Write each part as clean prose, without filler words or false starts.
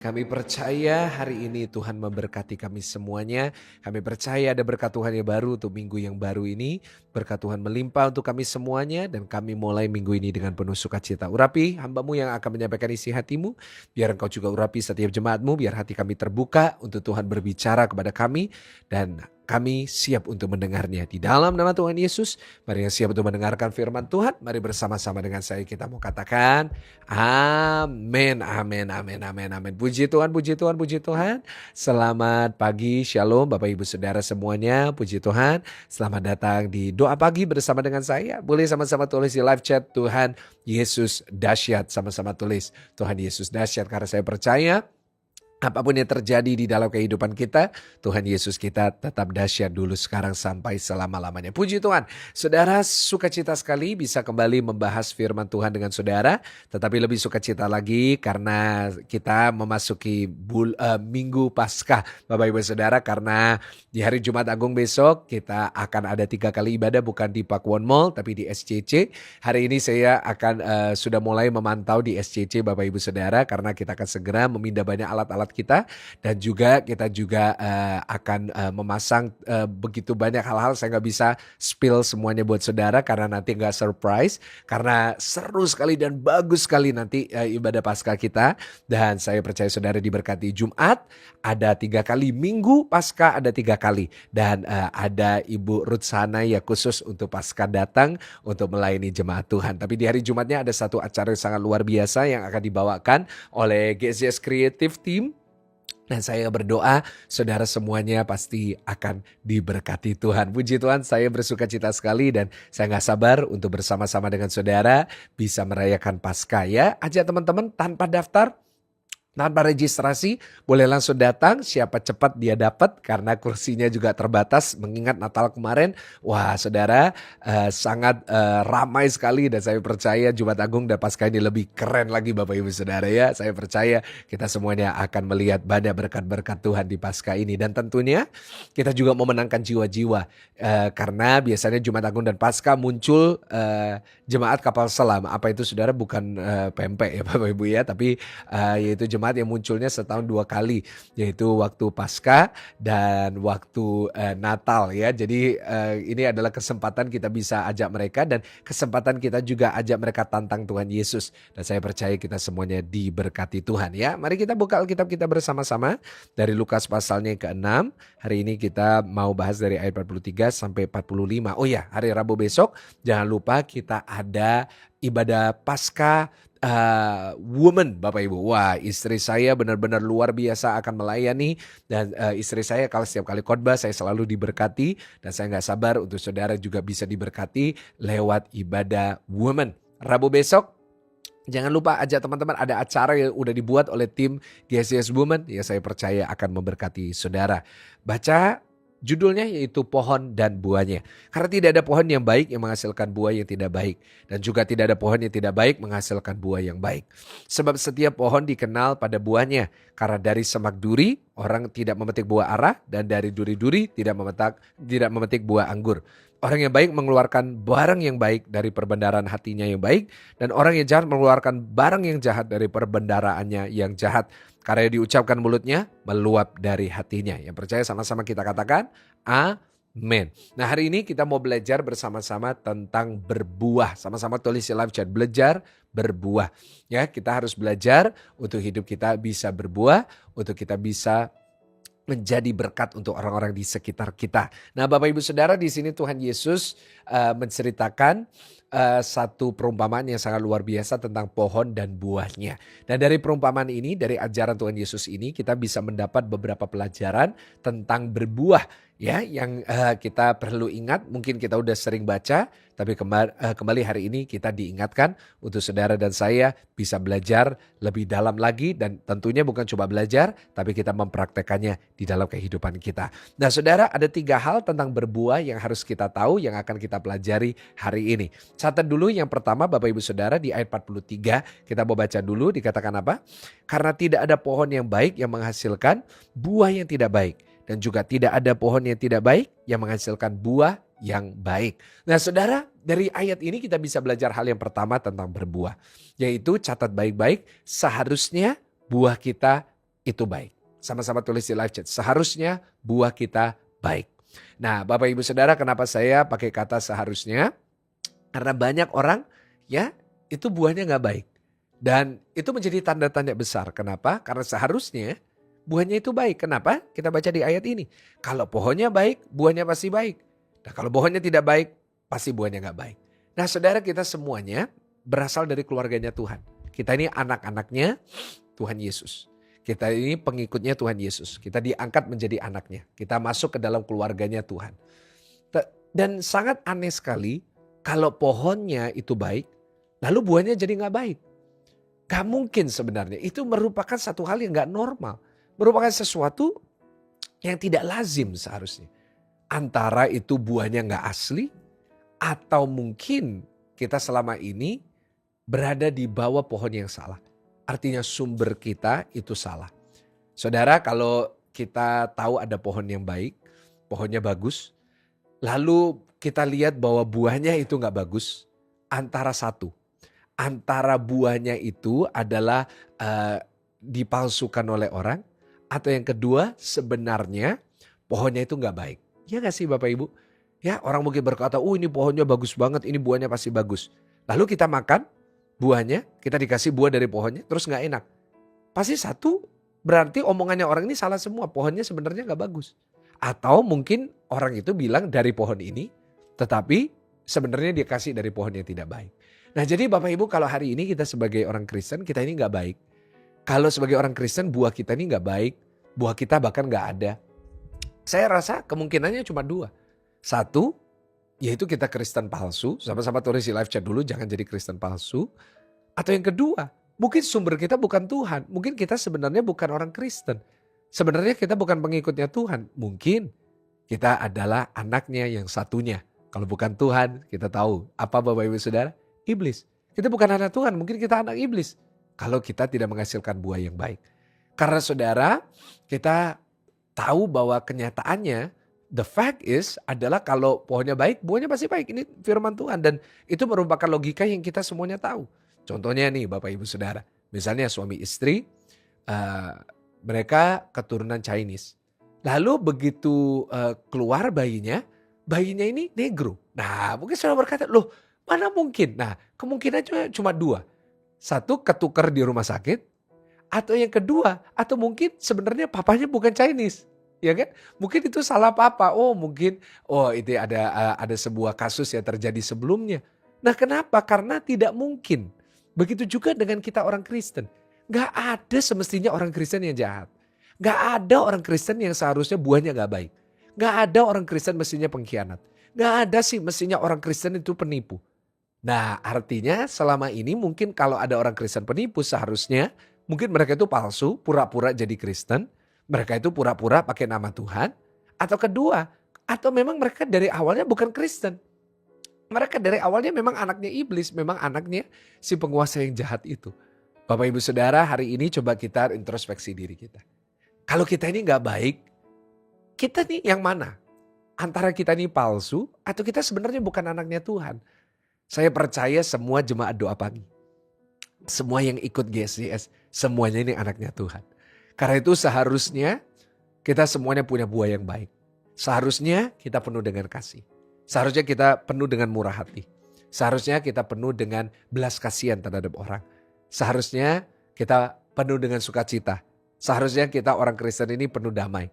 Kami percaya hari ini Tuhan memberkati kami semuanya. Kami percaya ada berkat Tuhan yang baru untuk minggu yang baru ini. Berkat Tuhan melimpah untuk kami semuanya dan kami mulai minggu ini dengan penuh sukacita. Urapi hamba-Mu yang akan menyampaikan isi hati-Mu. Biar Engkau juga urapi setiap jemaat-Mu. Biar hati kami terbuka untuk Tuhan berbicara kepada kami. Dan kami siap untuk mendengarnya. Di dalam nama Tuhan Yesus, mari yang siap untuk mendengarkan firman Tuhan. Mari bersama-sama dengan saya kita mau katakan, amin, amin, amin, amin, amin. Puji Tuhan, puji Tuhan, puji Tuhan. Selamat pagi, shalom Bapak Ibu Saudara semuanya, puji Tuhan. Selamat datang di doa pagi bersama dengan saya. Boleh sama-sama tulis di live chat, Tuhan Yesus dahsyat. Sama-sama tulis, Tuhan Yesus dahsyat. Karena saya percaya apapun yang terjadi di dalam kehidupan kita, Tuhan Yesus kita tetap dahsyat dulu sekarang sampai selama-lamanya. Puji Tuhan. Saudara, sukacita sekali bisa kembali membahas firman Tuhan dengan saudara. Tetapi lebih sukacita lagi karena kita memasuki Minggu Paskah. Bapak Ibu Saudara, karena di hari Jumat Agung besok kita akan ada 3 kali ibadah, bukan di Pakuwon Mall tapi di SCC. Hari ini saya akan sudah mulai memantau di SCC Bapak Ibu Saudara, karena kita akan segera memindah banyak alat-alat kita dan juga kita juga akan memasang begitu banyak hal-hal. Saya nggak bisa spill semuanya buat saudara karena nanti nggak surprise, karena seru sekali dan bagus sekali nanti ibadah Paskah kita. Dan saya percaya saudara diberkati. Jumat ada 3 kali, Minggu Paskah ada 3 kali, dan ada Ibu Ruth sana ya khusus untuk Paskah datang untuk melayani jemaat Tuhan. Tapi di hari Jumatnya ada satu acara yang sangat luar biasa yang akan dibawakan oleh GCS Creative Team. Dan saya berdoa saudara semuanya pasti akan diberkati Tuhan. Puji Tuhan, saya bersuka cita sekali dan saya gak sabar untuk bersama-sama dengan saudara bisa merayakan Paskah ya. Ajak teman-teman tanpa daftar, tanpa registrasi, boleh langsung datang. Siapa cepat dia dapat, karena kursinya juga terbatas. Mengingat Natal kemarin, wah saudara, sangat ramai sekali. Dan saya percaya Jumat Agung dan Paskah ini lebih keren lagi Bapak Ibu Saudara ya. Saya percaya kita semuanya akan melihat banyak berkat-berkat Tuhan di Paskah ini. Dan tentunya kita juga memenangkan jiwa-jiwa, karena biasanya Jumat Agung dan Paskah muncul jemaat kapal selam. Apa itu saudara? Bukan pempek ya Bapak Ibu ya, tapi yaitu jemaat yang munculnya setahun 2 kali, yaitu waktu Paskah dan waktu Natal ya. Jadi ini adalah kesempatan kita bisa ajak mereka, dan kesempatan kita juga ajak mereka tantang Tuhan Yesus. Dan saya percaya kita semuanya diberkati Tuhan ya. Mari kita buka Alkitab kita bersama-sama dari Lukas pasalnya yang ke-6. Hari ini kita mau bahas dari ayat 43 sampai 45. Oh ya, hari Rabu besok jangan lupa kita ada ibadah Paskah woman Bapak Ibu. Wah, istri saya benar-benar luar biasa akan melayani, dan istri saya kalau setiap kali khotbah saya selalu diberkati, dan saya gak sabar untuk saudara juga bisa diberkati lewat ibadah woman. Rabu besok jangan lupa ajak teman-teman, ada acara yang udah dibuat oleh tim GCS Women ya, saya percaya akan memberkati saudara. Baca judulnya yaitu pohon dan buahnya. Karena tidak ada pohon yang baik yang menghasilkan buah yang tidak baik, dan juga tidak ada pohon yang tidak baik menghasilkan buah yang baik. Sebab setiap pohon dikenal pada buahnya. Karena dari semak duri orang tidak memetik buah ara, dan dari duri-duri tidak memetik buah anggur. Orang yang baik mengeluarkan barang yang baik dari perbendaharaan hatinya yang baik, dan orang yang jahat mengeluarkan barang yang jahat dari perbendaharaannya yang jahat. Karena yang diucapkan mulutnya meluap dari hatinya. Yang percaya sama-sama kita katakan amin. Nah, hari ini kita mau belajar bersama-sama tentang berbuah. Sama-sama tulis di live chat, belajar berbuah. Ya, kita harus belajar untuk hidup kita bisa berbuah, untuk kita bisa menjadi berkat untuk orang-orang di sekitar kita. Nah, Bapak Ibu Saudara, di sini Tuhan Yesus menceritakan satu perumpamaan yang sangat luar biasa tentang pohon dan buahnya. Dan dari perumpamaan ini, dari ajaran Tuhan Yesus ini, kita bisa mendapat beberapa pelajaran tentang berbuah ya, yang kita perlu ingat. Mungkin kita udah sering baca, tapi kembali hari ini kita diingatkan untuk saudara dan saya bisa belajar lebih dalam lagi, dan tentunya bukan cuma belajar, tapi kita mempraktekannya di dalam kehidupan kita. Nah saudara, ada 3 hal tentang berbuah yang harus kita tahu, yang akan kita pelajari hari ini. Catat dulu yang pertama Bapak Ibu Saudara, di ayat 43 kita mau baca dulu, dikatakan apa? Karena tidak ada pohon yang baik yang menghasilkan buah yang tidak baik, dan juga tidak ada pohon yang tidak baik yang menghasilkan buah yang baik. Nah saudara, dari ayat ini kita bisa belajar hal yang pertama tentang berbuah, yaitu catat baik-baik, seharusnya buah kita itu baik. Sama-sama tulis di live chat. Seharusnya buah kita baik. Nah, Bapak Ibu Saudara, kenapa saya pakai kata seharusnya? Karena banyak orang ya itu buahnya nggak baik. Dan itu menjadi tanda tanya besar. Kenapa? Karena seharusnya buahnya itu baik. Kenapa? Kita baca di ayat ini. Kalau pohonnya baik, buahnya pasti baik. Nah, kalau pohonnya tidak baik, pasti buahnya nggak baik. Nah, saudara, kita semuanya berasal dari keluarganya Tuhan. Kita ini anak-anaknya Tuhan Yesus. Kita ini pengikutnya Tuhan Yesus. Kita diangkat menjadi anaknya. Kita masuk ke dalam keluarganya Tuhan. Dan sangat aneh sekali kalau pohonnya itu baik, lalu buahnya jadi nggak baik. Gak mungkin sebenarnya. Itu merupakan satu hal yang gak normal. Merupakan sesuatu yang tidak lazim seharusnya. Antara itu buahnya gak asli, atau mungkin kita selama ini berada di bawah pohon yang salah. Artinya sumber kita itu salah. Saudara, kalau kita tahu ada pohon yang baik, pohonnya bagus, lalu kita lihat bahwa buahnya itu gak bagus, antara satu. Antara buahnya itu adalah dipalsukan oleh orang, atau yang kedua sebenarnya pohonnya itu gak baik. Ya gak sih Bapak Ibu? Ya, orang mungkin berkata, ini pohonnya bagus banget, ini buahnya pasti bagus. Lalu kita makan buahnya, kita dikasih buah dari pohonnya, terus gak enak. Pasti satu, berarti omongannya orang ini salah semua, pohonnya sebenarnya gak bagus. Atau mungkin orang itu bilang dari pohon ini, tetapi sebenarnya dia kasih dari pohon yang tidak baik. Nah, jadi Bapak Ibu, kalau hari ini kita sebagai orang Kristen, kita ini gak baik. Kalau sebagai orang Kristen buah kita ini gak baik, buah kita bahkan gak ada. Saya rasa kemungkinannya cuma dua. Satu, yaitu kita Kristen palsu. Sama-sama tulis di live chat dulu, jangan jadi Kristen palsu. Atau yang kedua, mungkin sumber kita bukan Tuhan. Mungkin kita sebenarnya bukan orang Kristen. Sebenarnya kita bukan pengikutnya Tuhan. Mungkin kita adalah anaknya yang satunya. Kalau bukan Tuhan, kita tahu apa Bapak Ibu Saudara? Iblis. Kita bukan anak Tuhan, mungkin kita anak iblis. Kalau kita tidak menghasilkan buah yang baik. Karena saudara, kita tahu bahwa kenyataannya, the fact is adalah kalau pohonnya baik, buahnya pasti baik. Ini firman Tuhan dan itu merupakan logika yang kita semuanya tahu. Contohnya nih Bapak Ibu Saudara, misalnya suami istri, mereka keturunan Chinese. Lalu begitu keluar bayinya ini negro. Nah, mungkin saudara berkata, loh mana mungkin? Nah, kemungkinan cuma dua. Satu, ketukar di rumah sakit. Atau yang kedua, atau mungkin sebenarnya papanya bukan Chinese. Ya kan? Mungkin itu salah papa. Itu ada sebuah kasus yang terjadi sebelumnya. Nah, kenapa? Karena tidak mungkin. Begitu juga dengan kita orang Kristen. Gak ada semestinya orang Kristen yang jahat. Gak ada orang Kristen yang seharusnya buahnya gak baik. Gak ada orang Kristen mestinya pengkhianat. Gak ada sih mestinya orang Kristen itu penipu. Nah, artinya selama ini mungkin kalau ada orang Kristen penipu seharusnya mungkin mereka itu palsu, pura-pura jadi Kristen. Mereka itu pura-pura pakai nama Tuhan. Atau kedua, atau memang mereka dari awalnya bukan Kristen. Mereka dari awalnya memang anaknya iblis, memang anaknya si penguasa yang jahat itu. Bapak Ibu Saudara, hari ini coba kita introspeksi diri kita. Kalau kita ini gak baik, kita nih yang mana? Antara kita ini palsu atau kita sebenarnya bukan anaknya Tuhan? Saya percaya semua jemaat doa pagi. Semua yang ikut GSDS, semuanya ini anaknya Tuhan. Karena itu seharusnya kita semuanya punya buah yang baik. Seharusnya kita penuh dengan kasih. Seharusnya kita penuh dengan murah hati. Seharusnya kita penuh dengan belas kasihan terhadap orang. Seharusnya kita penuh dengan sukacita. Seharusnya kita orang Kristen ini penuh damai.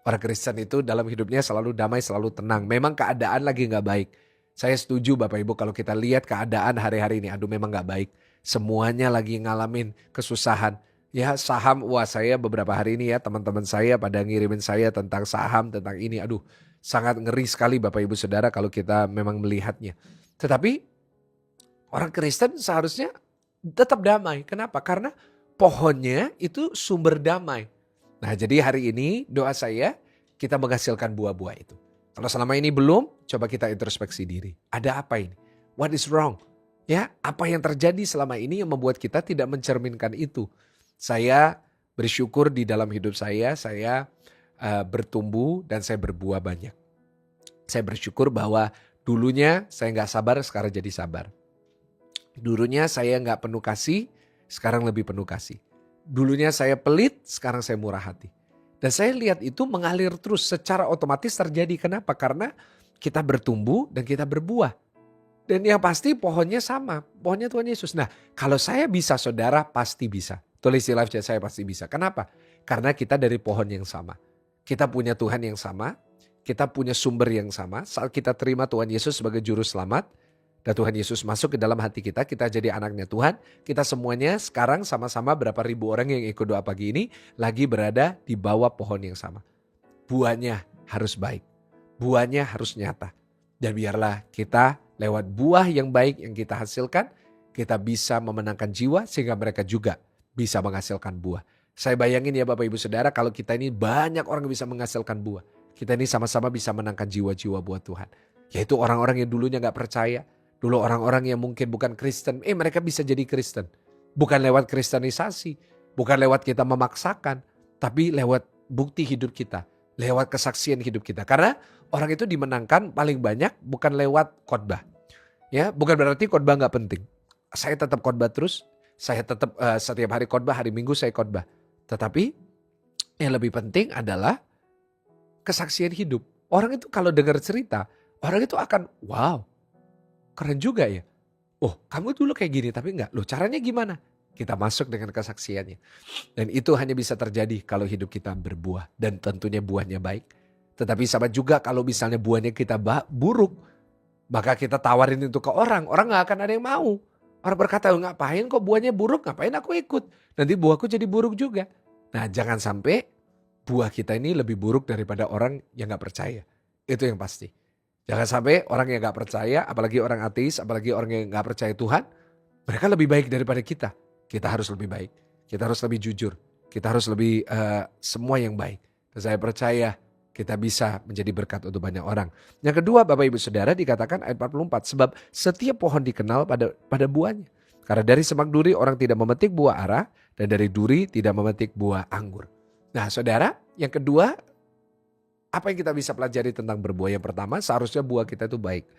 Orang Kristen itu dalam hidupnya selalu damai, selalu tenang. Memang keadaan lagi gak baik. Saya setuju Bapak Ibu kalau kita lihat keadaan hari-hari ini. Aduh memang gak baik. Semuanya lagi ngalamin kesusahan. Ya saham, saya beberapa hari ini ya teman-teman saya pada ngirimin saya tentang saham, tentang ini. Aduh sangat ngeri sekali Bapak Ibu Saudara kalau kita memang melihatnya. Tetapi orang Kristen seharusnya tetap damai. Kenapa? Karena pohonnya itu sumber damai. Nah jadi hari ini doa saya kita menghasilkan buah-buah itu. Kalau selama ini belum, coba kita introspeksi diri. Ada apa ini? What is wrong? Ya, apa yang terjadi selama ini yang membuat kita tidak mencerminkan itu? Saya bersyukur di dalam hidup saya bertumbuh dan saya berbuah banyak. Saya bersyukur bahwa dulunya saya gak sabar, sekarang jadi sabar. Dulunya saya gak penuh kasih, sekarang lebih penuh kasih. Dulunya saya pelit, sekarang saya murah hati. Dan saya lihat itu mengalir terus secara otomatis terjadi. Kenapa? Karena kita bertumbuh dan kita berbuah. Dan yang pasti pohonnya sama, pohonnya Tuhan Yesus. Nah, kalau saya bisa, saudara pasti bisa. Tulis di live chat, saya pasti bisa. Kenapa? Karena kita dari pohon yang sama. Kita punya Tuhan yang sama, kita punya sumber yang sama. Saat kita terima Tuhan Yesus sebagai juru selamat, dan Tuhan Yesus masuk ke dalam hati kita jadi anaknya Tuhan. Kita semuanya sekarang sama-sama berapa ribu orang yang ikut doa pagi ini lagi berada di bawah pohon yang sama. Buahnya harus baik, buahnya harus nyata. Dan biarlah kita lewat buah yang baik yang kita hasilkan, kita bisa memenangkan jiwa sehingga mereka juga bisa menghasilkan buah. Saya bayangin ya Bapak Ibu Saudara, kalau kita ini banyak orang yang bisa menghasilkan buah. Kita ini sama-sama bisa menangkan jiwa-jiwa buat Tuhan. Yaitu orang-orang yang dulunya gak percaya. Dulu orang-orang yang mungkin bukan Kristen, mereka bisa jadi Kristen. Bukan lewat kristenisasi, bukan lewat kita memaksakan, tapi lewat bukti hidup kita, lewat kesaksian hidup kita. Karena orang itu dimenangkan paling banyak bukan lewat khotbah. Ya, bukan berarti khotbah gak penting. Saya tetap khotbah terus, saya tetap setiap hari khotbah, hari Minggu saya khotbah. Tetapi yang lebih penting adalah kesaksian hidup. Orang itu kalau dengar cerita, orang itu akan wow. Keren juga ya. Oh, kamu dulu kayak gini tapi enggak. Loh, caranya gimana? Kita masuk dengan kesaksiannya. Dan itu hanya bisa terjadi kalau hidup kita berbuah. Dan tentunya buahnya baik. Tetapi sama juga kalau misalnya buahnya kita buruk. Maka kita tawarin itu ke orang. Orang gak akan ada yang mau. Orang berkata, ngapain kok buahnya buruk? Ngapain aku ikut? Nanti buahku jadi buruk juga. Nah, jangan sampai buah kita ini lebih buruk daripada orang yang gak percaya. Itu yang pasti. Jangan sampai orang yang gak percaya, apalagi orang ateis, apalagi orang yang gak percaya Tuhan, mereka lebih baik daripada kita. Kita harus lebih baik, kita harus lebih jujur, kita harus lebih semua yang baik. Dan saya percaya kita bisa menjadi berkat untuk banyak orang. Yang kedua Bapak Ibu Saudara dikatakan ayat 44, sebab setiap pohon dikenal pada buahnya. Karena dari semak duri orang tidak memetik buah ara, dan dari duri tidak memetik buah anggur. Nah saudara, yang kedua, apa yang kita bisa pelajari tentang berbuah? Yang pertama, seharusnya buah kita itu baik.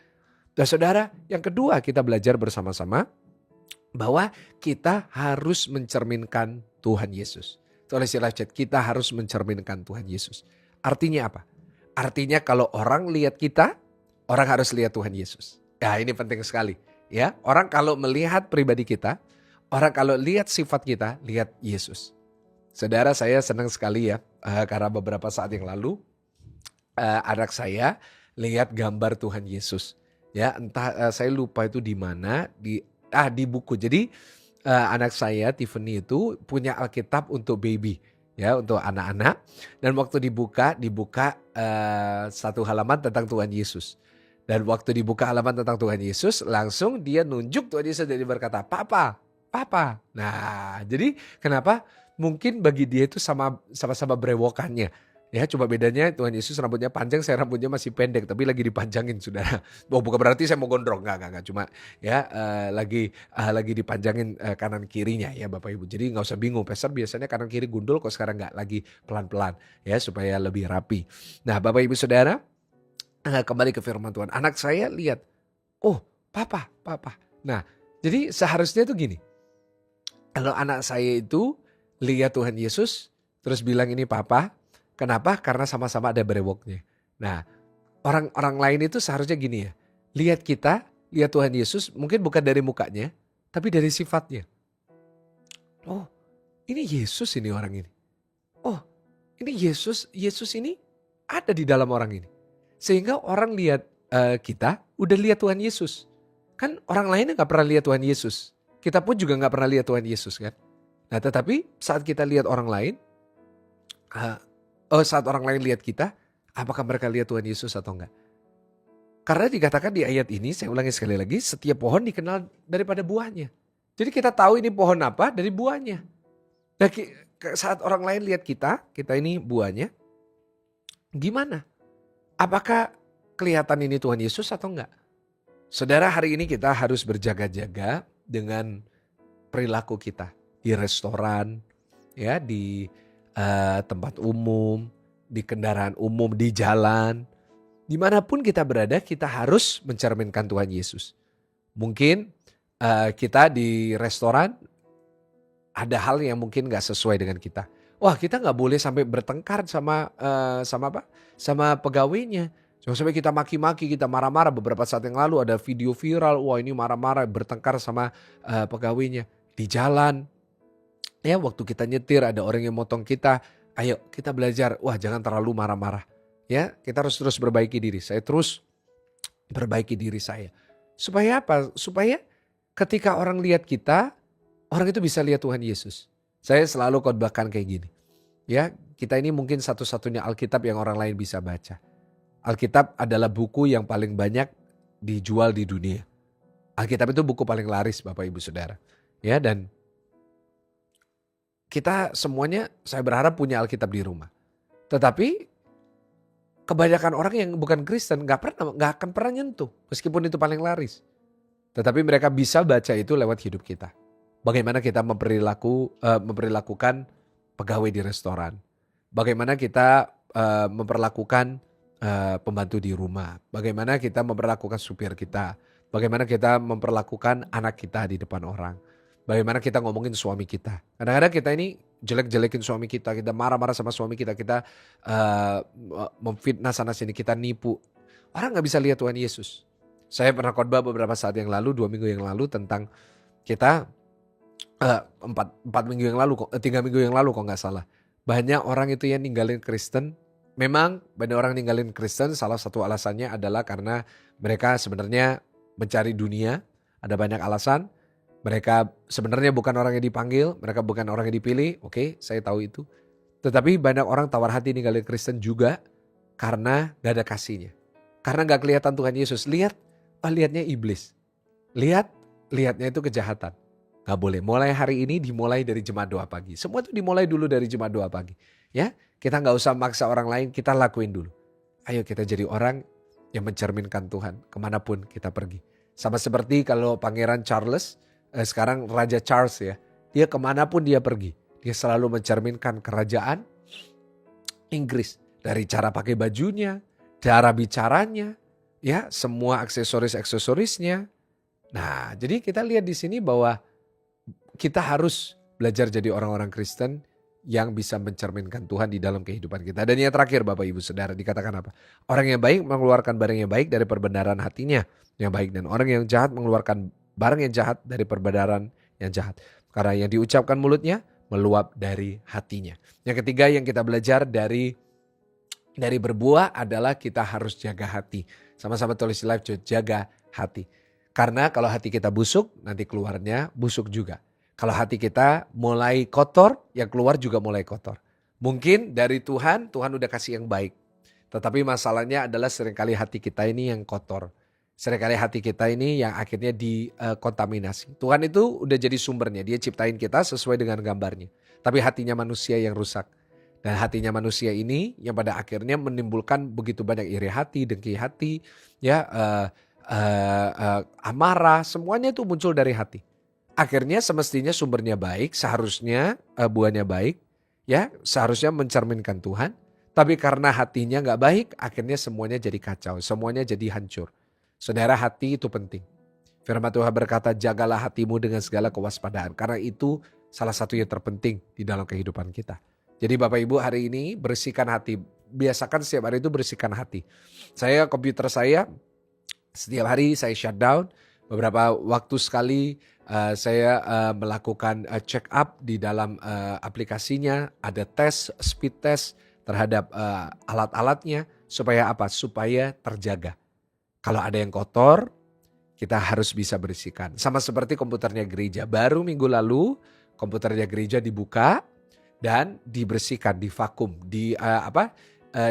Dan saudara, yang kedua kita belajar bersama-sama bahwa kita harus mencerminkan Tuhan Yesus. Tulis di live chat, kita harus mencerminkan Tuhan Yesus. Artinya apa? Artinya kalau orang lihat kita, orang harus lihat Tuhan Yesus. Ya, ini penting sekali. Ya, orang kalau melihat pribadi kita, orang kalau lihat sifat kita, lihat Yesus. Saudara, saya senang sekali ya, karena beberapa saat yang lalu, anak saya lihat gambar Tuhan Yesus. Ya, entah saya lupa itu di mana, di buku. Jadi anak saya Tiffany itu punya Alkitab untuk baby, ya, untuk anak-anak. Dan waktu dibuka satu halaman tentang Tuhan Yesus. Dan waktu dibuka halaman tentang Tuhan Yesus, langsung dia nunjuk Tuhan Yesus dan dia berkata, "Papa, Papa." Nah, jadi kenapa? Mungkin bagi dia itu sama-sama berewokannya. Ya, cuma bedanya Tuhan Yesus rambutnya panjang, saya rambutnya masih pendek, tapi lagi dipanjangin saudara. Oh, bukan berarti saya mau gondrong, enggak. Cuma ya lagi dipanjangin kanan kirinya ya Bapak Ibu. Jadi nggak usah bingung, pastor biasanya kanan kiri gundul, kok sekarang nggak, lagi pelan-pelan ya supaya lebih rapi. Nah Bapak Ibu Saudara, kembali ke firman Tuhan. Anak saya lihat, oh papa. Nah jadi seharusnya tuh gini, kalau anak saya itu lihat Tuhan Yesus terus bilang ini papa. Kenapa? Karena sama-sama ada brewoknya. Nah, orang lain itu seharusnya gini ya. Lihat kita, lihat Tuhan Yesus mungkin bukan dari mukanya, tapi dari sifatnya. Oh, ini Yesus ini orang ini. Oh, ini Yesus ini ada di dalam orang ini. Sehingga orang lihat kita, udah lihat Tuhan Yesus. Kan orang lainnya gak pernah lihat Tuhan Yesus. Kita pun juga gak pernah lihat Tuhan Yesus kan. Nah, tetapi saat kita lihat orang lain, saat orang lain lihat kita, apakah mereka lihat Tuhan Yesus atau enggak? Karena dikatakan di ayat ini, saya ulangi sekali lagi, setiap pohon dikenal daripada buahnya. Jadi kita tahu ini pohon apa dari buahnya. Nah, saat orang lain lihat kita ini buahnya, gimana? Apakah kelihatan ini Tuhan Yesus atau enggak? Saudara, hari ini kita harus berjaga-jaga dengan perilaku kita. Di restoran, ya, di tempat umum, di kendaraan umum, di jalan. Dimanapun kita berada, kita harus mencerminkan Tuhan Yesus. Mungkin kita di restoran, ada hal yang mungkin nggak sesuai dengan kita. Wah, kita nggak boleh sampai bertengkar sama apa, sama pegawainya. Jangan sampai kita maki-maki, kita marah-marah. Beberapa saat yang lalu ada video viral, wah ini marah-marah bertengkar sama, pegawainya. Di jalan, ya waktu kita nyetir ada orang yang motong kita, ayo kita belajar, wah jangan terlalu marah-marah. Ya, kita harus terus perbaiki diri. Saya terus perbaiki diri saya. Supaya apa? Supaya ketika orang lihat kita, orang itu bisa lihat Tuhan Yesus. Saya selalu khotbahkan kayak gini. Ya, kita ini mungkin satu-satunya Alkitab yang orang lain bisa baca. Alkitab adalah buku yang paling banyak dijual di dunia. Alkitab itu buku paling laris Bapak Ibu Saudara. Ya, dan kita semuanya saya berharap punya Alkitab di rumah. Tetapi kebanyakan orang yang bukan Kristen nggak akan pernah nyentuh meskipun itu paling laris. Tetapi mereka bisa baca itu lewat hidup kita. Bagaimana kita memperlakukan pegawai di restoran. Bagaimana kita memperlakukan pembantu di rumah. Bagaimana kita memperlakukan supir kita. Bagaimana kita memperlakukan anak kita di depan orang. Bagaimana kita ngomongin suami kita. Kadang-kadang kita ini jelek-jelekin suami kita. Kita marah-marah sama suami kita. Kita memfitnah sana sini. Kita nipu. Orang gak bisa lihat Tuhan Yesus. Saya pernah khotbah beberapa saat yang lalu, 2 minggu yang lalu tentang kita 4 minggu yang lalu, 3 minggu yang lalu kok nggak salah. Banyak orang itu yang ninggalin Kristen. Memang banyak orang ninggalin Kristen salah satu alasannya adalah karena mereka sebenarnya mencari dunia. Ada banyak alasan. Mereka sebenarnya bukan orang yang dipanggil, mereka bukan orang yang dipilih. Oke, saya tahu itu. Tetapi banyak orang tawar hati ninggalin Kristen juga karena gak ada kasihnya. Karena gak kelihatan Tuhan Yesus. Lihatnya iblis. Lihatnya itu kejahatan. Gak boleh. Mulai hari ini dimulai dari jemaat doa pagi. Semua itu dimulai dulu dari jemaat doa pagi. Ya, kita gak usah maksa orang lain, kita lakuin dulu. Ayo kita jadi orang yang mencerminkan Tuhan kemanapun kita pergi. Sama seperti kalau Pangeran Charles, sekarang Raja Charles ya. Dia kemanapun dia pergi, dia selalu mencerminkan kerajaan Inggris. Dari cara pakai bajunya, cara bicaranya, ya semua aksesoris-aksesorisnya. Nah, jadi kita lihat di sini bahwa kita harus belajar jadi orang-orang Kristen yang bisa mencerminkan Tuhan di dalam kehidupan kita. Dan yang terakhir Bapak Ibu Saudara dikatakan apa? Orang yang baik mengeluarkan barang yang baik dari perbendaharaan hatinya yang baik. Dan orang yang jahat mengeluarkan barang yang jahat dari perbendaharaan yang jahat. Karena yang diucapkan mulutnya meluap dari hatinya. Yang ketiga yang kita belajar dari berbuah adalah kita harus jaga hati. Sama-sama tulis di live, jaga hati. Karena kalau hati kita busuk, nanti keluarnya busuk juga. Kalau hati kita mulai kotor, yang keluar juga mulai kotor. Mungkin dari Tuhan udah kasih yang baik. Tetapi masalahnya adalah seringkali hati kita ini yang kotor. Seringkali hati kita ini yang akhirnya dikontaminasi. Tuhan itu udah jadi sumbernya, dia ciptain kita sesuai dengan gambarnya. Tapi hatinya manusia yang rusak. Dan hatinya manusia ini yang pada akhirnya menimbulkan begitu banyak iri hati, dengki hati, ya amarah, semuanya itu muncul dari hati. Akhirnya semestinya sumbernya baik, seharusnya buahnya baik, ya seharusnya mencerminkan Tuhan. Tapi karena hatinya gak baik, akhirnya semuanya jadi kacau, semuanya jadi hancur. Saudara, hati itu penting. Firman Tuhan berkata, jagalah hatimu dengan segala kewaspadaan. Karena itu salah satu yang terpenting di dalam kehidupan kita. Jadi Bapak Ibu hari ini bersihkan hati. Biasakan setiap hari itu bersihkan hati. Komputer saya setiap hari saya shutdown. Beberapa waktu sekali saya melakukan check up di dalam aplikasinya. Ada tes, speed test terhadap alat-alatnya. Supaya apa? Supaya terjaga. Kalau ada yang kotor, kita harus bisa bersihkan. Sama seperti komputernya gereja. Baru minggu lalu komputernya gereja dibuka dan dibersihkan, divakum,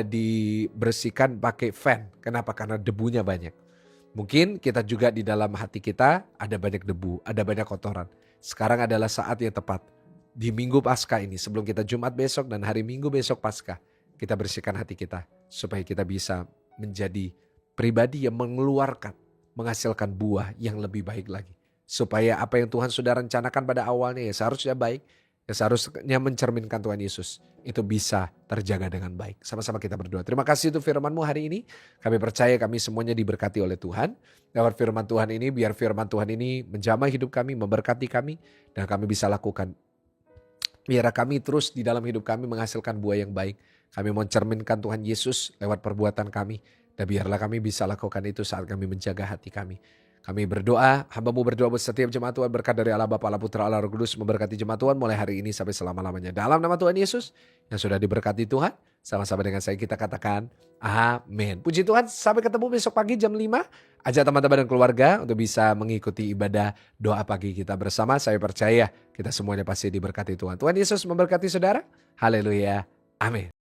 dibersihkan pakai fan. Kenapa? Karena debunya banyak. Mungkin kita juga di dalam hati kita ada banyak debu, ada banyak kotoran. Sekarang adalah saat yang tepat. Di minggu Paskah ini, sebelum kita Jumat besok dan hari Minggu besok Paskah, kita bersihkan hati kita supaya kita bisa menjadi pribadi yang menghasilkan buah yang lebih baik lagi. Supaya apa yang Tuhan sudah rencanakan pada awalnya ya seharusnya baik, ya seharusnya mencerminkan Tuhan Yesus. Itu bisa terjaga dengan baik. Sama-sama kita berdoa. Terima kasih untuk firman-Mu hari ini. Kami percaya kami semuanya diberkati oleh Tuhan. Lewat firman Tuhan ini, biar firman Tuhan ini menjamah hidup kami, memberkati kami. Dan kami bisa lakukan Biarlah kami terus di dalam hidup kami menghasilkan buah yang baik. Kami mencerminkan Tuhan Yesus lewat perbuatan kami. Dan biarlah kami bisa lakukan itu saat kami menjaga hati kami. Kami berdoa, hamba-Mu berdoa buat setiap jemaat Tuhan, berkat dari Allah Bapa, Allah Putra, Allah Roh Kudus memberkati jemaat Tuhan mulai hari ini sampai selama-lamanya. Dalam nama Tuhan Yesus yang sudah diberkati Tuhan, sama-sama dengan saya kita katakan amin. Puji Tuhan, sampai ketemu besok pagi jam 5. Ajak teman-teman dan keluarga untuk bisa mengikuti ibadah doa pagi kita bersama. Saya percaya kita semuanya pasti diberkati Tuhan. Tuhan Yesus memberkati saudara. Haleluya. Amin.